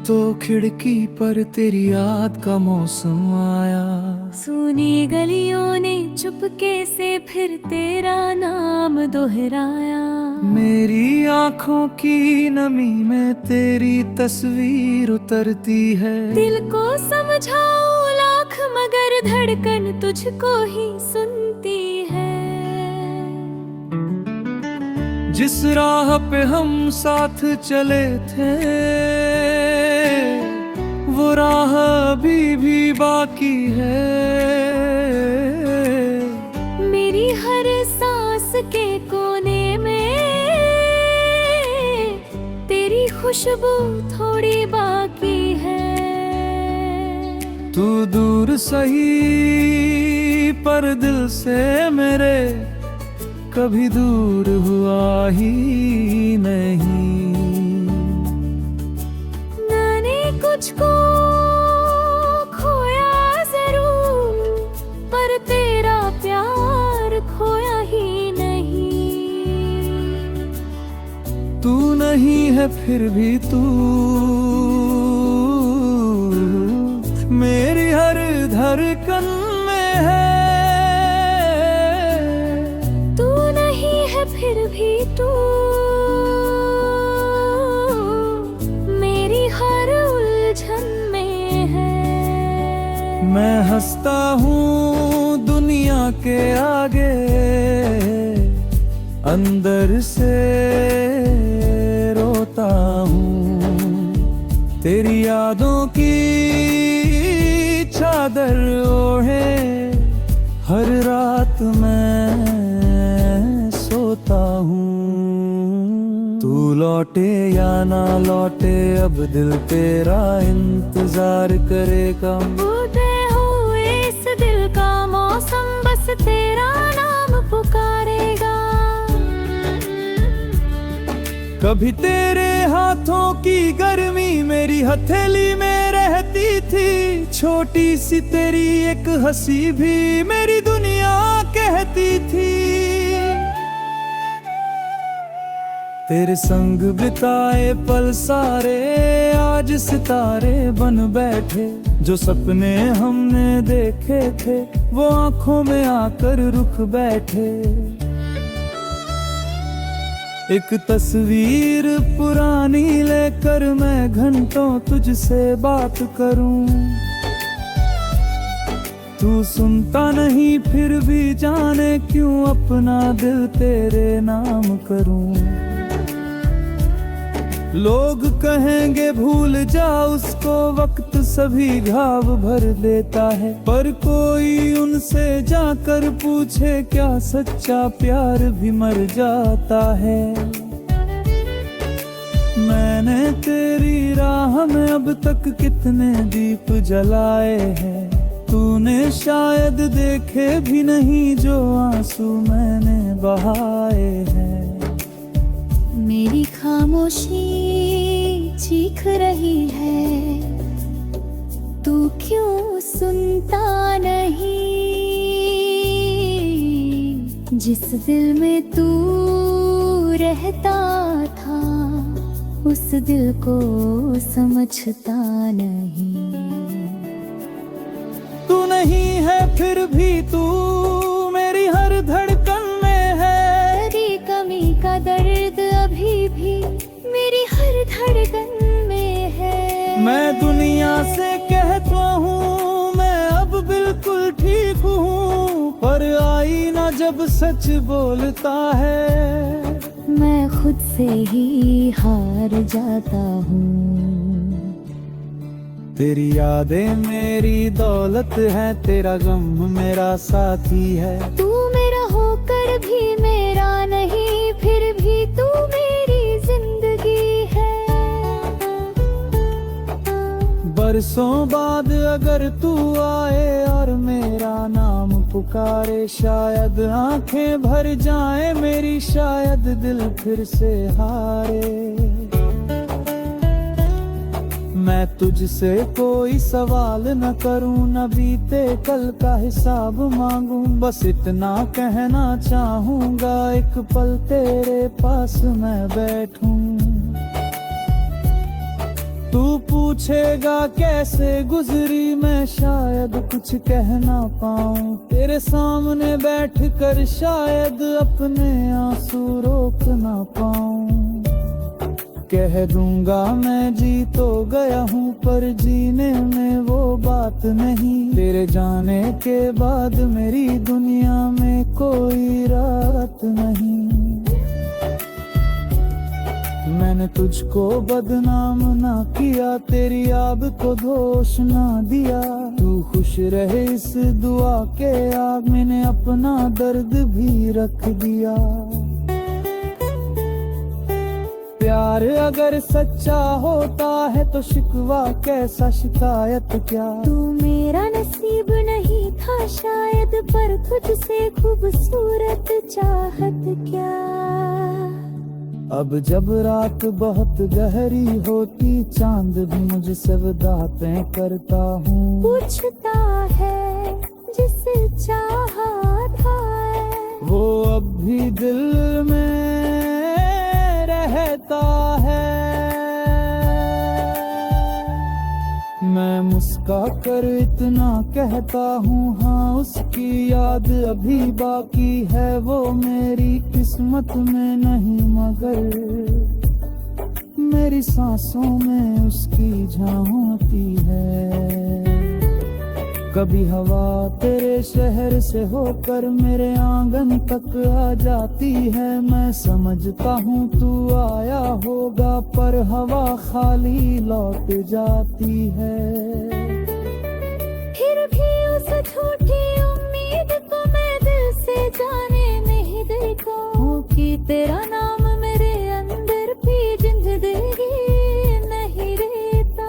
तो खिड़की पर तेरी याद का मौसम आया। सुनी गलियों ने चुपके से फिर तेरा नाम दोहराया। मेरी आँखों की नमी में तेरी तस्वीर उतरती है। दिल को समझाऊं लाख मगर धड़कन तुझको ही सुनती है। जिस राह पे हम साथ चले थे वो राह अभी भी बाकी है। मेरी हर सांस के कोने में तेरी खुशबू थोड़ी बाकी है। तू दूर सही पर दिल से मेरे कभी दूर हुआ ही नहीं। मैंने कुछ को खोया जरूर पर तेरा प्यार खोया ही नहीं। तू नहीं है फिर भी तू मेरी हर धड़कन में है। तू नहीं है फिर भी तू मेरी हर उलझन में है। मैं हंसता हूँ दुनिया के आगे अंदर से रोता हूँ। तेरी यादों की चादर ओढ़े हर रात मैं सोता हूँ। तू लौटे या ना लौटे अब दिल तेरा इंतजार करेगा। उदय हो इस दिल का मौसम बस तेरा नाम पुकारेगा। कभी तेरे हाथों की गर्मी मेरी हथेली में रहती थी। छोटी सी तेरी एक हंसी भी मेरी दुनिया कहती थी। तेरे संग बिताए पल सारे आज सितारे बन बैठे। जो सपने हमने देखे थे वो आंखों में आकर रुक बैठे। एक तस्वीर पुरानी लेकर मैं घंटों तुझसे बात करूं। तू सुनता नहीं फिर भी जाने क्यों अपना दिल तेरे नाम करूं। लोग कहेंगे भूल जा उसको वक्त सभी घाव भर देता है। पर कोई उनसे जाकर पूछे क्या सच्चा प्यार भी मर जाता है। मैंने तेरी राह में अब तक कितने दीप जलाए हैं। तूने शायद देखे भी नहीं जो आंसू मैंने बहाए हैं। मेरी खामोशी चीख रही है तू क्यों सुनता नहीं। जिस दिल में तू रहता था उस दिल को समझता नहीं। तू नहीं है फिर भी तू मेरी हर धड़कन में है। तेरी कमी का दर्द अभी भी मेरी हर धड़कन में है। मैं दुनिया से कहता हूँ मैं अब बिल्कुल ठीक हूँ। पर आईना जब सच बोलता है मैं खुद से ही हार जाता हूँ। तेरी यादें मेरी दौलत है तेरा गम मेरा साथी है। तू मेरा होकर भी मेरा नहीं फिर भी तू मेरी जिंदगी है। बरसों बाद अगर तू आए और मेरा नाम पुकारे शायद आंखें भर जाए मेरी शायद दिल फिर से हारे। मैं तुझसे कोई सवाल न करूं न बीते कल का हिसाब मांगूं। बस इतना कहना चाहूंगा एक पल तेरे पास मैं बैठूं। तू पूछेगा कैसे गुजरी, मैं शायद कुछ कह ना पाऊं। तेरे सामने बैठ कर शायद अपने आंसू रोक ना पाऊं। कह दूंगा मैं जी तो गया हूँ, पर जीने में वो बात नहीं। तेरे जाने के बाद मेरी दुनिया में कोई रात नहीं। मैंने तुझको बदनाम ना किया, तेरी याद को दोष ना दिया। तू खुश रहे इस दुआ के आग, मैंने अपना दर्द भी रख दिया। प्यार अगर सच्चा होता है तो शिकवा कैसा, शिकायत क्या। तू मेरा नसीब नहीं था शायद, पर तुझसे खूबसूरत चाहत क्या। अब जब रात बहुत गहरी होती, चांद भी मुझसे बातें करता हूँ। पूछता है जिसे चाहा था, वो अब भी दिल में रहता है। मैं मुस्का कर इतना कहता हूँ, हाँ उसकी याद अभी बाकी है। वो मेरी किस्मत में नहीं मगर मेरी सांसों में उसकी झांकती है। कभी हवा तेरे शहर से होकर मेरे आंगन तक आ जाती है। मैं समझता हूँ तू आया होगा, पर हवा खाली लौट जाती है। फिर भी उस झूठी उम्मीद को मैं दिल से जाने नहीं देता हूँ कि तेरा नाम मेरे अंदर भी जिंदगी नहीं रहता।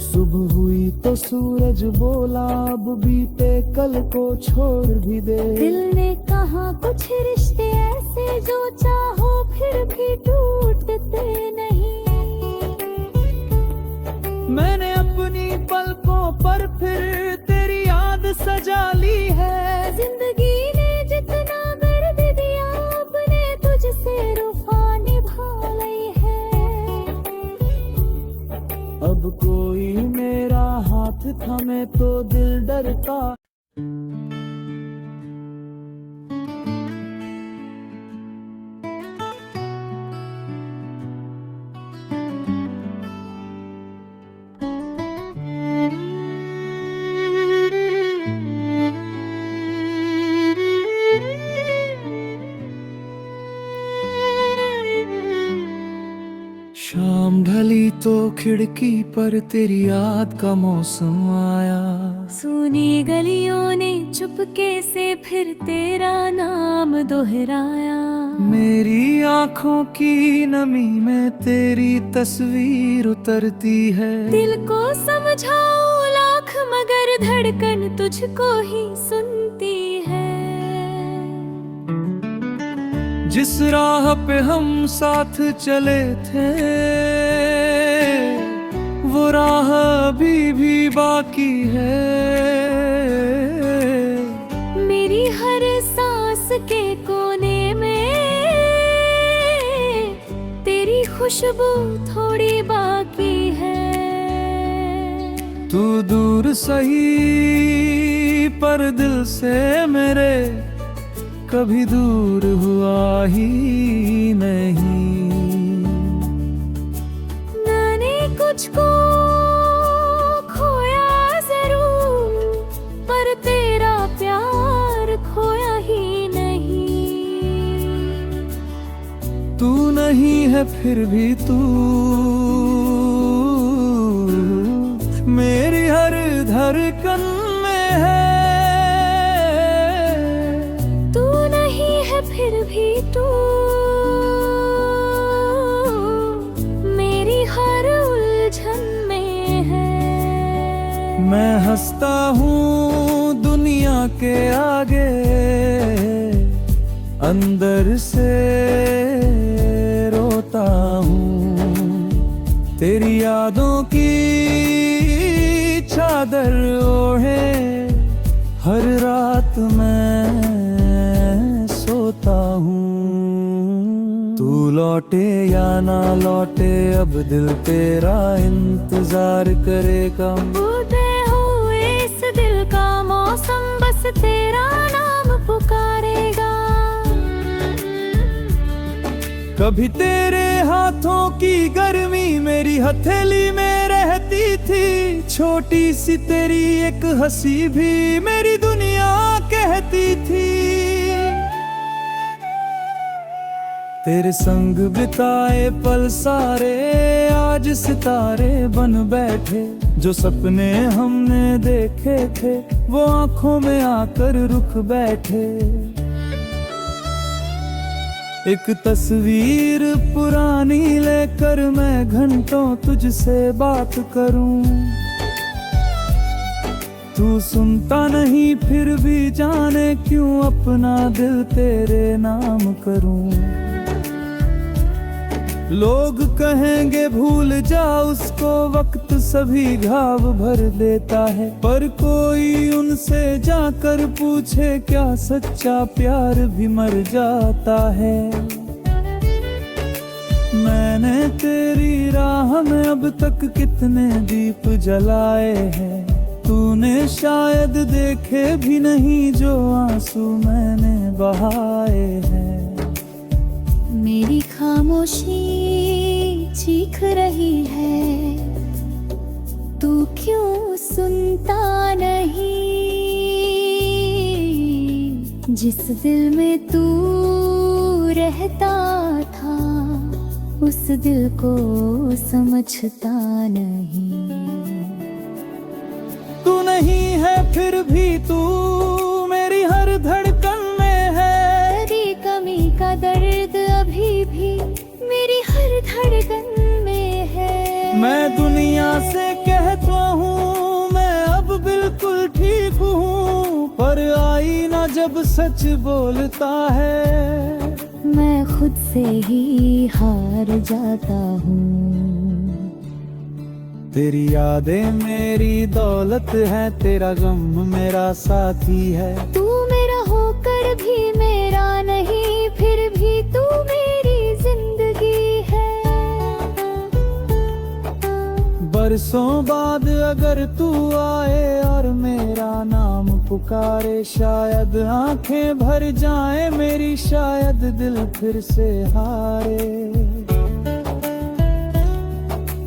सुबह हुई तो सूरज बोला, अब बीते कल को छोड़ भी दे। दिल ने कहा कुछ रिश्ते ऐसे जो चाहो फिर भी टूटते नहीं। मैंने अपनी पलकों पर फिर तेरी याद सजा ली है। जिंदगी ने जितना दर्द दिया, अपने तुझसे रुफा निभा ली है। अब कोई मेरा हाथ थामे तो दिल डरता। शाम ढली तो खिड़की पर तेरी याद का मौसम आया। सुनी गलियों ने चुपके से फिर तेरा नाम दोहराया। मेरी आंखों की नमी में तेरी तस्वीर उतरती है। दिल को समझाऊं लाख मगर धड़कन तुझको ही सुनती है। जिस राह पे हम साथ चले थे, वो राह अभी भी बाकी है। मेरी हर सांस के कोने में तेरी खुशबू थोड़ी बाकी है। तू दूर सही पर दिल से मेरे कभी दूर हुआ ही नहीं। मैंने कुछ को खोया जरूर, पर तेरा प्यार खोया ही नहीं। तू नहीं है फिर भी तू मेरी हर धड़कन में है। तू नहीं है फिर भी तू मेरी हर उलझन में है। मैं हंसता हूँ दुनिया के आगे, अंदर से रोता हूँ। तेरी यादों की चादर ओढ़े हर रात मैं सोता हूँ। तू लौट लौटे या ना लौटे अब दिल तेरा इंतजार करेगा। उदय हुए इस दिल का मौसम बस तेरा नाम पुकारेगा। कभी तेरे हाथों की गर्मी मेरी हथेली में रहती थी, छोटी सी तेरी एक हंसी भी मेरी दुनिया कहती थी। तेरे संग बिताए पल सारे आज सितारे बन बैठे, जो सपने हमने देखे थे वो आंखों में आकर रुक बैठे। एक तस्वीर पुरानी लेकर मैं घंटों तुझसे बात करूं, तू सुनता नहीं फिर भी जाने क्यों अपना दिल तेरे नाम करूं। लोग कहेंगे भूल जा उसको, वक्त सभी घाव भर देता है, पर कोई उनसे जाकर पूछे क्या सच्चा प्यार भी मर जाता है। मैंने तेरी राह में अब तक कितने दीप जलाए हैं, तूने शायद देखे भी नहीं जो आंसू मैंने बहाए हैं। मेरी खामोशी चीख रही है, तू क्यों सुनता नहीं। जिस दिल में तू रहता था उस दिल को समझता नहीं। तू नहीं है फिर भी तू मेरी हर धड़कन में है, तेरी कमी का दर्द अभी भी मेरी हर धड़कन में है। मैं दुनिया से कहता हूँ मैं अब बिल्कुल ठीक हूँ, पर आईना जब सच बोलता है मैं खुद से ही हार जाता हूँ। तेरी यादें मेरी दौलत है, तेरा गम मेरा साथी है। तू मेरा होकर भी मेरा नहीं, फिर भी तू मेरी जिंदगी है। बरसों बाद अगर तू आए और मेरा नाम पुकारे, शायद आंखें भर जाए मेरी, शायद दिल फिर से हारे।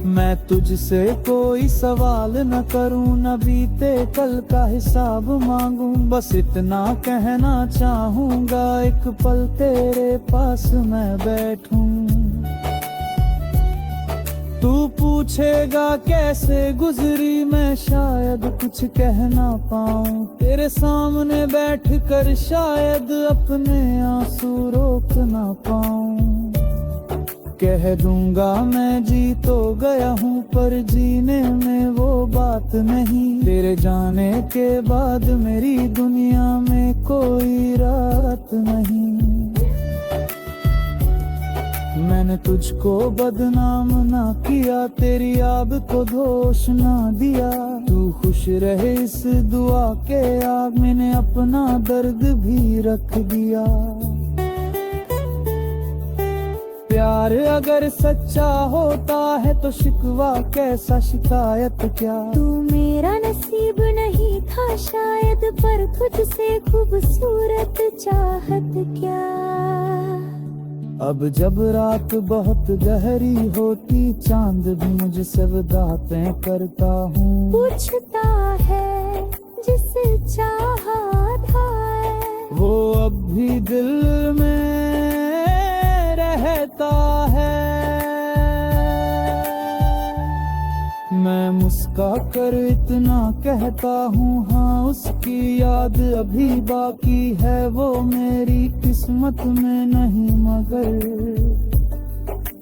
मैं तुझसे कोई सवाल न करूं, न बीते कल का हिसाब मांगूं, बस इतना कहना चाहूंगा एक पल तेरे पास मैं बैठूं। तू पूछेगा कैसे गुजरी, मैं शायद कुछ कह ना पाऊं, तेरे सामने बैठकर शायद अपने आंसू रोक ना पाऊं। कह दूंगा मैं जी तो गया हूँ, पर जीने में वो बात नहीं, तेरे जाने के बाद मेरी दुनिया में कोई रात नहीं। मैंने तुझको बदनाम ना किया, तेरी आब को दोष ना दिया, तू खुश रहे इस दुआ के आग, मैंने अपना दर्द भी रख दिया। प्यार अगर सच्चा होता है तो शिकवा कैसा शिकायत क्या। तू मेरा नसीब नहीं था शायद, पर तुझसे खूबसूरत चाहत क्या। अब जब रात बहुत गहरी होती, चांद भी मुझसे बातें करता हूँ, पूछता है जिसे चाहा था वो अब भी दिल में रहता है। मैं मुस्का कर इतना कहता हूँ हाँ, उसकी याद अभी बाकी है, वो मेरी किस्मत में नहीं मगर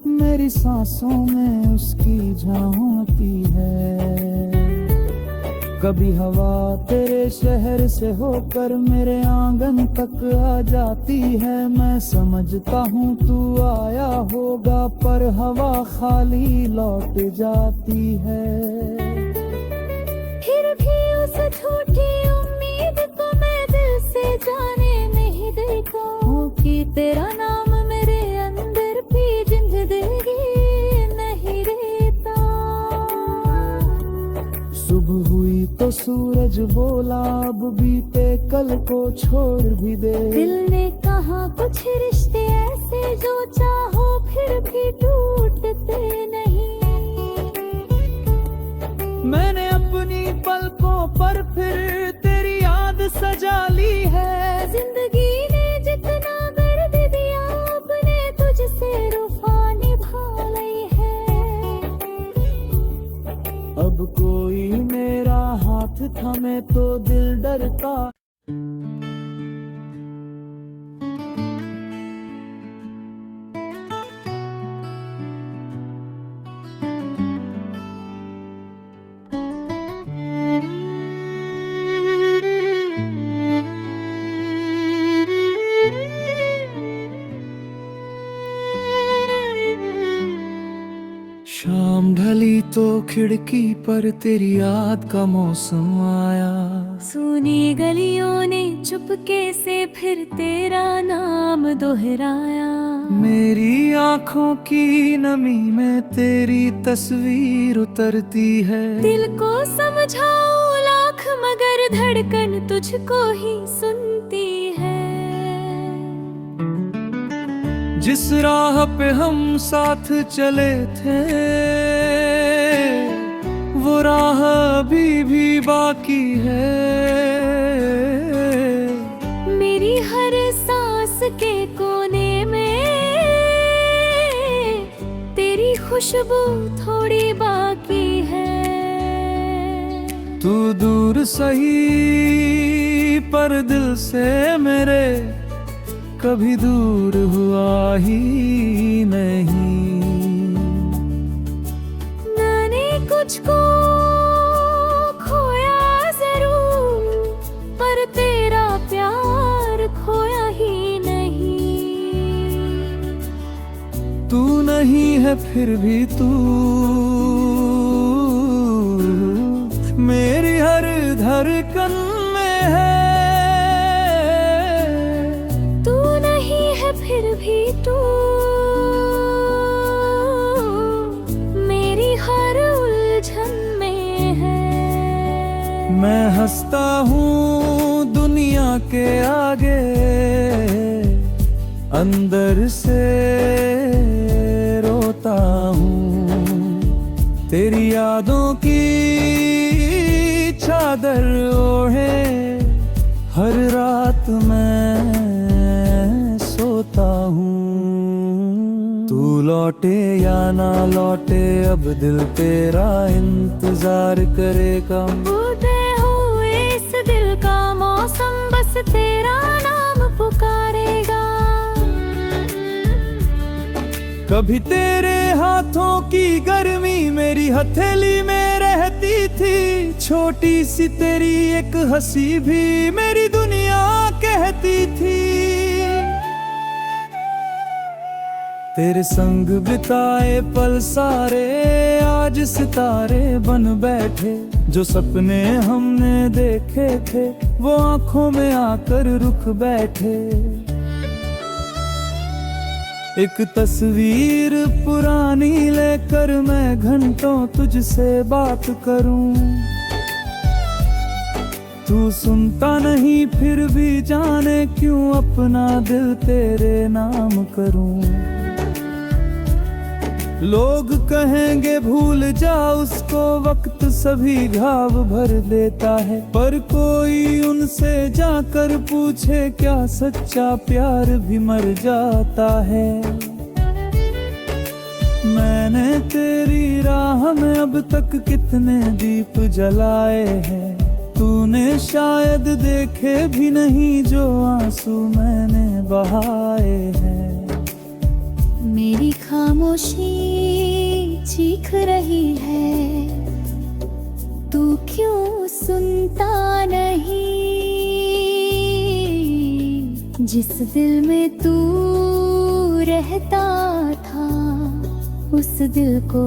मेरी सांसों में उसकी झांकी है। कभी हवा तेरे शहर से होकर मेरे आंगन तक आ जाती है, मैं समझता हूँ तू आया होगा, पर हवा खाली लौट जाती है। फिर भी उस झूठी उम्मीद को मैं दिल से जाने नहीं देता हूँ कि तेरा नाम मेरे अंदर भी जिंदा अब बीते कल को छोड़ भी दे। दिल ने कहा कुछ रिश्ते ऐसे जो चाहो फिर भी टूटते नहीं। मैंने अपनी पलकों पर फिर तेरी याद सजा ली है। जिंदगी ने जितना दर्द दिया अपने तुझसे रुफा निभा ली है। अब कोई मेरा हाथ थमे तो दिल डरता। शाम ढली तो खिड़की पर तेरी याद का मौसम आया। सुनी गलियों ने चुपके से फिर तेरा नाम दोहराया। मेरी आंखों की नमी में तेरी तस्वीर उतरती है। दिल को समझाऊं लाख मगर धड़कन तुझको ही सुनती है। जिस राह पे हम साथ चले थे वो राह अभी भी बाकी है। मेरी हर सांस के कोने में तेरी खुशबू थोड़ी बाकी है। तू दूर सही पर दिल से मेरे कभी दूर हुआ ही नहीं। मैंने कुछ को खोया जरूर पर तेरा प्यार खोया ही नहीं। तू नहीं है फिर भी तू मेरी हर धड़कन में है। फिर भी तू मेरी हर उलझन में है। मैं हंसता हूँ दुनिया के आगे अंदर से रोता हूँ। तेरी यादों की चादर ओढ़े हर रात मैं सोता हूँ। तू लौटे या ना लौटे अब दिल तेरा इंतजार करेगा। उदय हो इस दिल का मौसम बस तेरा नाम पुकारेगा। कभी तेरे हाथों की गर्मी मेरी हथेली में रहती थी। छोटी सी तेरी एक हंसी भी मेरी दुनिया कहती थी। तेरे संग बिताए पल सारे आज सितारे बन बैठे। जो सपने हमने देखे थे वो आंखों में आकर रुक बैठे। एक तस्वीर पुरानी लेकर मैं घंटों तुझसे बात करूं। तू सुनता नहीं फिर भी जाने क्यों अपना दिल तेरे नाम करूं। लोग कहेंगे भूल जा उसको वक्त सभी घाव भर देता है। पर कोई उनसे जाकर पूछे क्या सच्चा प्यार भी मर जाता है। मैंने तेरी राह में अब तक कितने दीप जलाए हैं। तूने शायद देखे भी नहीं जो आंसू मैंने बहाए हैं। मेरी खामोशी चीख रही है तू क्यों सुनता नहीं। जिस दिल में तू रहता था उस दिल को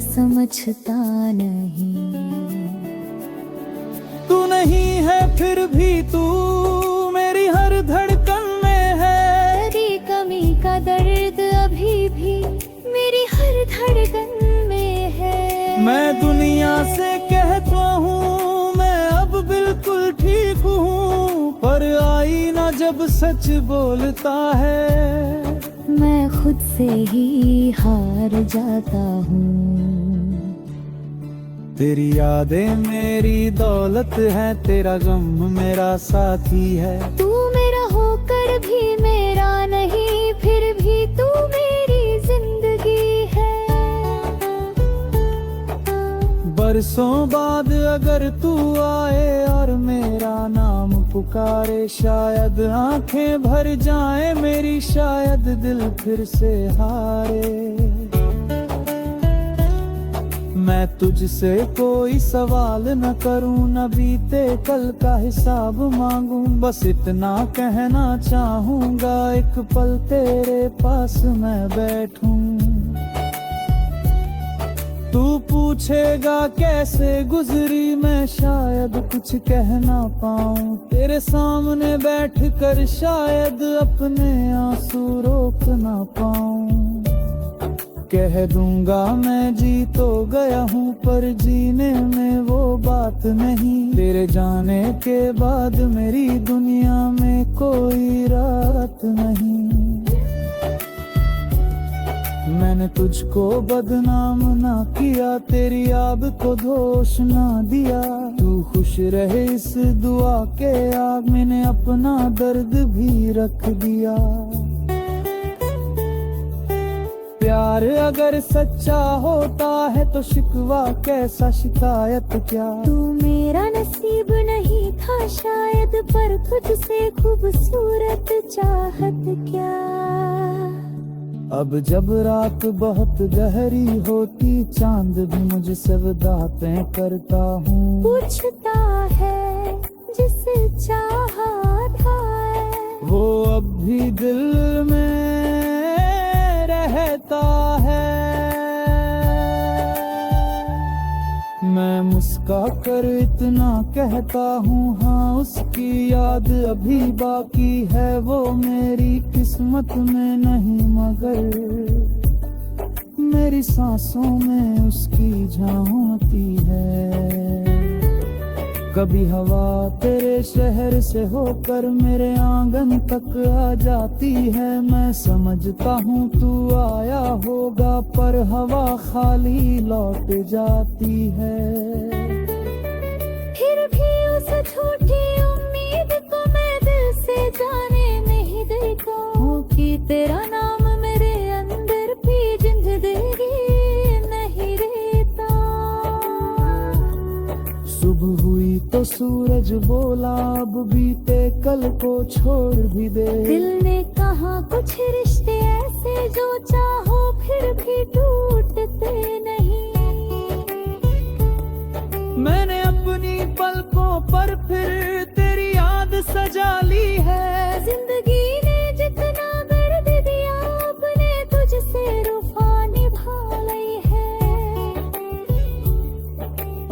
समझता नहीं। तू नहीं है फिर भी तू मेरी हर धड़कन में है। तेरी कमी का दर्द अभी भी मेरी हर धड़कन में है। मैं दुनिया से कहता हूँ मैं अब बिल्कुल ठीक जब सच बोलता है, मैं खुद से ही हार जाता हूँ। तेरी यादें मेरी दौलत है, तेरा गम मेरा साथी है। तू मेरा होकर भी मेरा नहीं, फिर भी तू मेरी जिंदगी है। बरसों बाद अगर तू आए और मेरा नाम पुकारे, शायद आंखें भर जाए मेरी, शायद दिल फिर से हारे। मैं तुझसे कोई सवाल न करूं, न बीते कल का हिसाब मांगूं, बस इतना कहना चाहूंगा, एक पल तेरे पास मैं बैठूं। तू पूछेगा कैसे गुजरी, मैं शायद कुछ कह ना पाऊं, तेरे सामने बैठकर शायद अपने आंसू रोक ना पाऊं। कह दूंगा मैं जी तो गया हूँ, पर जीने में वो बात नहीं, तेरे जाने के बाद मेरी दुनिया में कोई रात नहीं। मैंने तुझको बदनाम ना किया, तेरी आब को दोष ना दिया, तू खुश रहे इस दुआ के आग, मैंने अपना दर्द भी रख दिया। प्यार अगर सच्चा होता है तो शिकवा कैसा, शिकायत क्या। तू मेरा नसीब नहीं था शायद, पर तुझसे खूबसूरत चाहत क्या। अब जब रात बहुत गहरी होती, चांद भी मुझसे बातें करता हूँ, पूछता है जिसे चाहा था, वो अब भी दिल में रहता है। मैं मुस्का कर इतना कहता हूँ, हाँ उसकी याद अभी बाकी है, वो मेरी किस्मत में नहीं मगर मेरी सांसों में उसकी झांकती है। कभी हवा तेरे शहर से होकर मेरे आंगन तक आ जाती है, मैं समझता हूँ तू आया होगा, पर हवा खाली लौट जाती है। फिर भी उस झूठी उम्मीद को मैं दिल से जाने नहीं देता हूँ, कि तेरा नाम मेरे अंदर भी जिंदगी नहीं रहता। सुबह हुई तो सूरज बोला, अब बीते कल को छोड़ भी दे। दिल ने कहा कुछ रिश्ते ऐसे जो चाहो फिर भी टूटते नहीं। मैंने अपनी पलकों पर फिर तेरी याद सजा ली है, जिंदगी ने जितना दर्द दिया अपने तुझसे रुफा निभा ली है।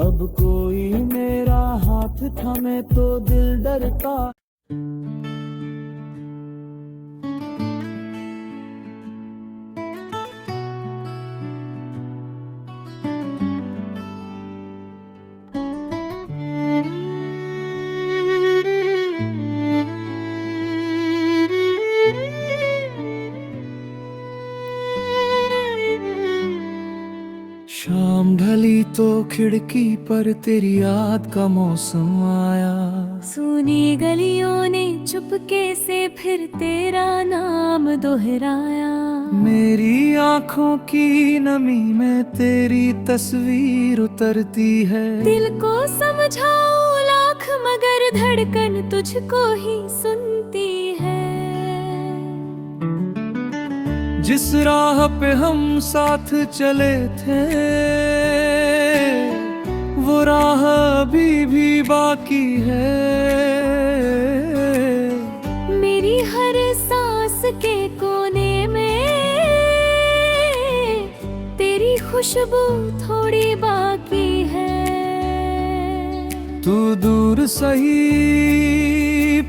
अब कोई मेरा हाथ थमे तो दिल डरता। शाम ढली तो खिड़की पर तेरी याद का मौसम आया, सुनी गलियों ने चुपके से फिर तेरा नाम दोहराया। मेरी आंखों की नमी में तेरी तस्वीर उतरती है, दिल को समझाऊं लाख मगर धड़कन तुझको ही सुनती है। जिस राह पे हम साथ चले थे, वो राह अभी भी बाकी है। मेरी हर सांस के कोने में तेरी खुशबू थोड़ी बाकी है। तू दूर सही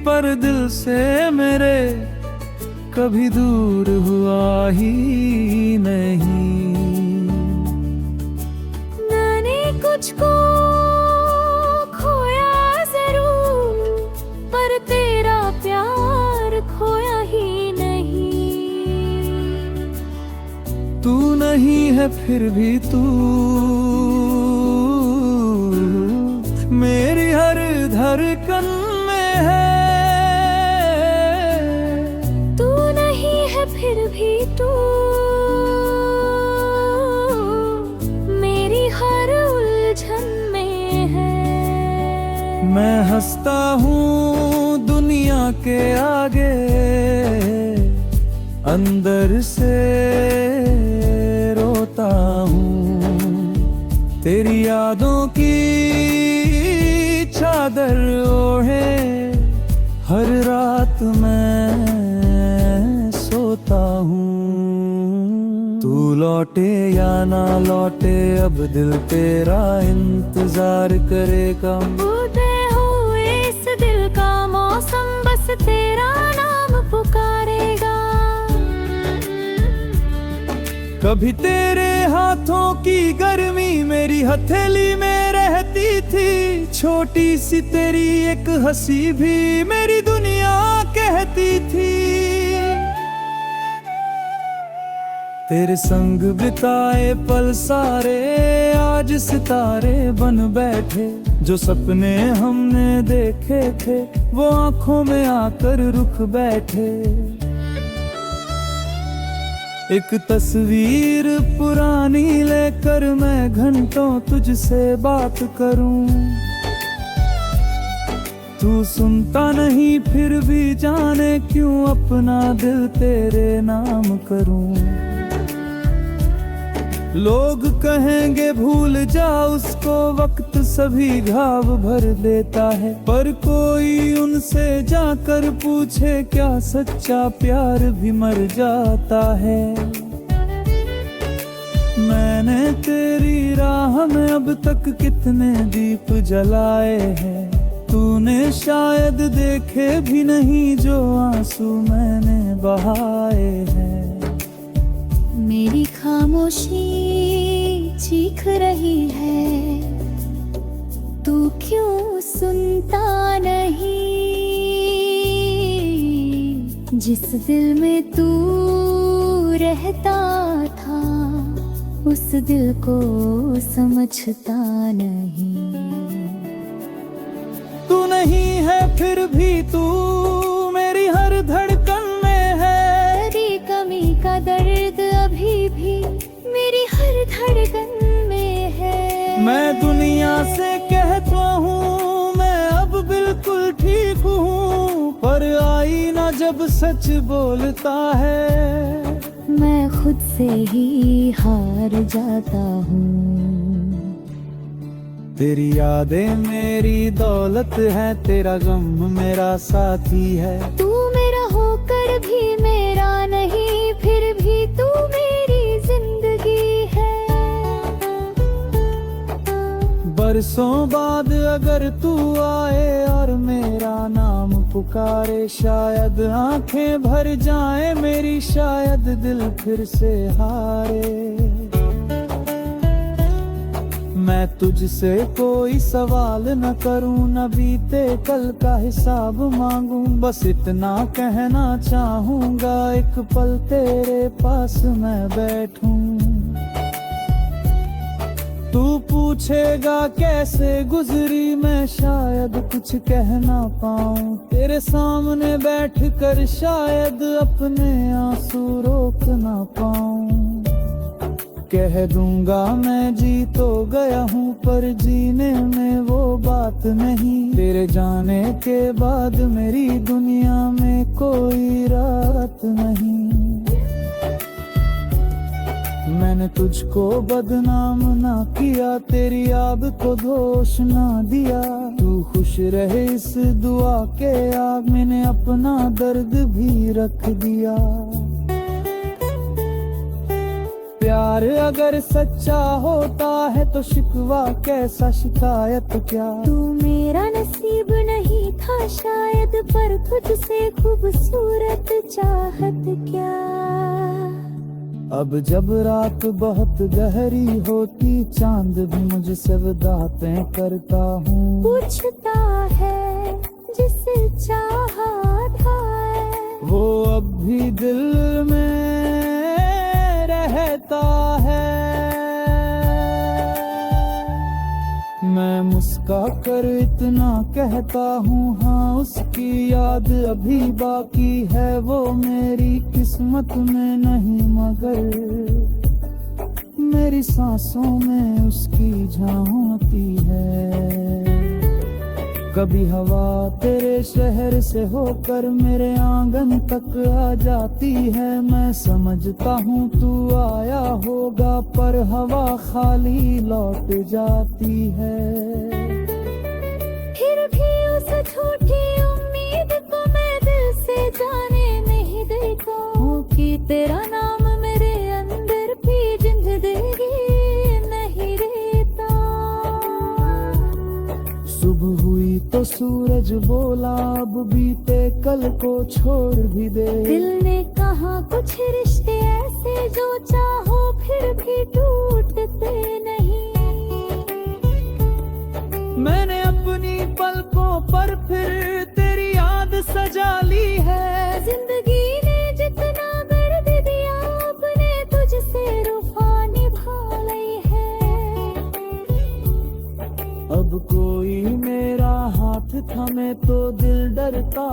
पर दिल से मेरे कभी दूर हुआ ही नहीं। मैंने कुछ को खोया जरूर पर तेरा प्यार नहीं है फिर भी तू मेरी हर धड़कन में है। तू नहीं है फिर भी तू मेरी हर उलझन में है। मैं हंसता हूँ दुनिया के आगे, अंदर से रोता हूँ। तेरी यादों की चादर ओढ़े हर रात मैं सोता हूँ। तू लौटे या ना लौटे अब दिल तेरा इंतजार करेगा। उदय हो इस दिल का मौसम बस तेरा नाम पुकारेगा। कभी तेरे हाथों की गर्मी मेरी हथेली में रहती थी। छोटी सी तेरी एक हंसी भी मेरी दुनिया कहती थी। तेरे संग बिताए पल सारे आज सितारे बन बैठे। जो सपने हमने देखे थे वो आंखों में आकर रुक बैठे। एक तस्वीर पुरानी लेकर मैं घंटों तुझसे बात करूं। तू सुनता नहीं फिर भी जाने क्यों अपना दिल तेरे नाम करूं। लोग कहेंगे भूल जा उसको वक्त सभी घाव भर देता है। पर कोई उनसे जाकर पूछे क्या सच्चा प्यार भी मर जाता है। मैंने तेरी राह में अब तक कितने दीप जलाए हैं। तूने शायद देखे भी नहीं जो आंसू मैंने बहाए हैं। मेरी खामोशी चीख रही है, तू क्यों सुनता नहीं। जिस दिल में तू रहता था उस दिल को समझता नहीं। तू नहीं है फिर भी तू मेरी हर धड़कन में है। तेरी कमी का दर्द अभी भी मेरी हर धड़कन में है। मैं दुनिया से कहता हूँ मैं अब बिल्कुल ठीक हूँ। पर आईना जब सच बोलता है मैं खुद से ही हार जाता हूँ। तेरी यादें मेरी दौलत है, तेरा गम मेरा साथी है। तू मेरा होकर भी मेरा नहीं फिर भी तू मेरी जिंदगी है। बरसों बाद अगर तू आए और मेरा नाम पुकारे शायद आंखें भर जाए मेरी, शायद दिल फिर से हारे। मैं तुझसे कोई सवाल न करूं न बीते कल का हिसाब मांगूं। बस इतना कहना चाहूंगा एक पल तेरे पास मैं बैठूं। तू पूछेगा कैसे गुजरी मैं शायद कुछ कह ना पाऊं। तेरे सामने बैठकर शायद अपने आंसू रोक ना पाऊं। कह दूंगा मैं जी तो गया हूँ पर जीने में वो बात नहीं। तेरे जाने के बाद मेरी दुनिया में कोई रात नहीं। मैंने तुझको बदनाम ना किया, तेरी याद को दोष ना दिया। तू खुश रहे इस दुआ के आग मैंने अपना दर्द भी रख दिया। प्यार अगर सच्चा होता है तो शिकवा कैसा शिकायत क्या। तू मेरा नसीब नहीं था शायद पर तुझसे खूबसूरत चाहत क्या। अब जब रात बहुत गहरी होती चांद भी मुझसे बातें करता हूँ। पूछता है जिसे चाहा था वो अब भी दिल में रहता है। कर इतना कहता हूँ, हाँ उसकी याद अभी बाकी है, वो मेरी किस्मत में नहीं मगर मेरी सांसों में उसकी झांकती है। कभी हवा तेरे शहर से होकर मेरे आंगन तक आ जाती है, मैं समझता हूँ तू आया होगा, पर हवा खाली लौट जाती है। फिर भी उस झूठी उम्मीद को मैं दिल से जाने नहीं देता हूँ कि तेरा नाम मेरे अंदर भी जिंदगी नहीं रहता। सुबह हुई तो सूरज बोला अब बीते कल को छोड़ भी दे। दिल ने कहा कुछ रिश्ते ऐसे जो चाहो फिर भी टूटते नहीं। मैंने अपनी पलकों पर फिर तेरी याद सजा ली है। जिंदगी ने जितना दर्द दिया अपने तुझसे रुफा निभा ली है। अब कोई मेरा हाथ थमे तो दिल डरता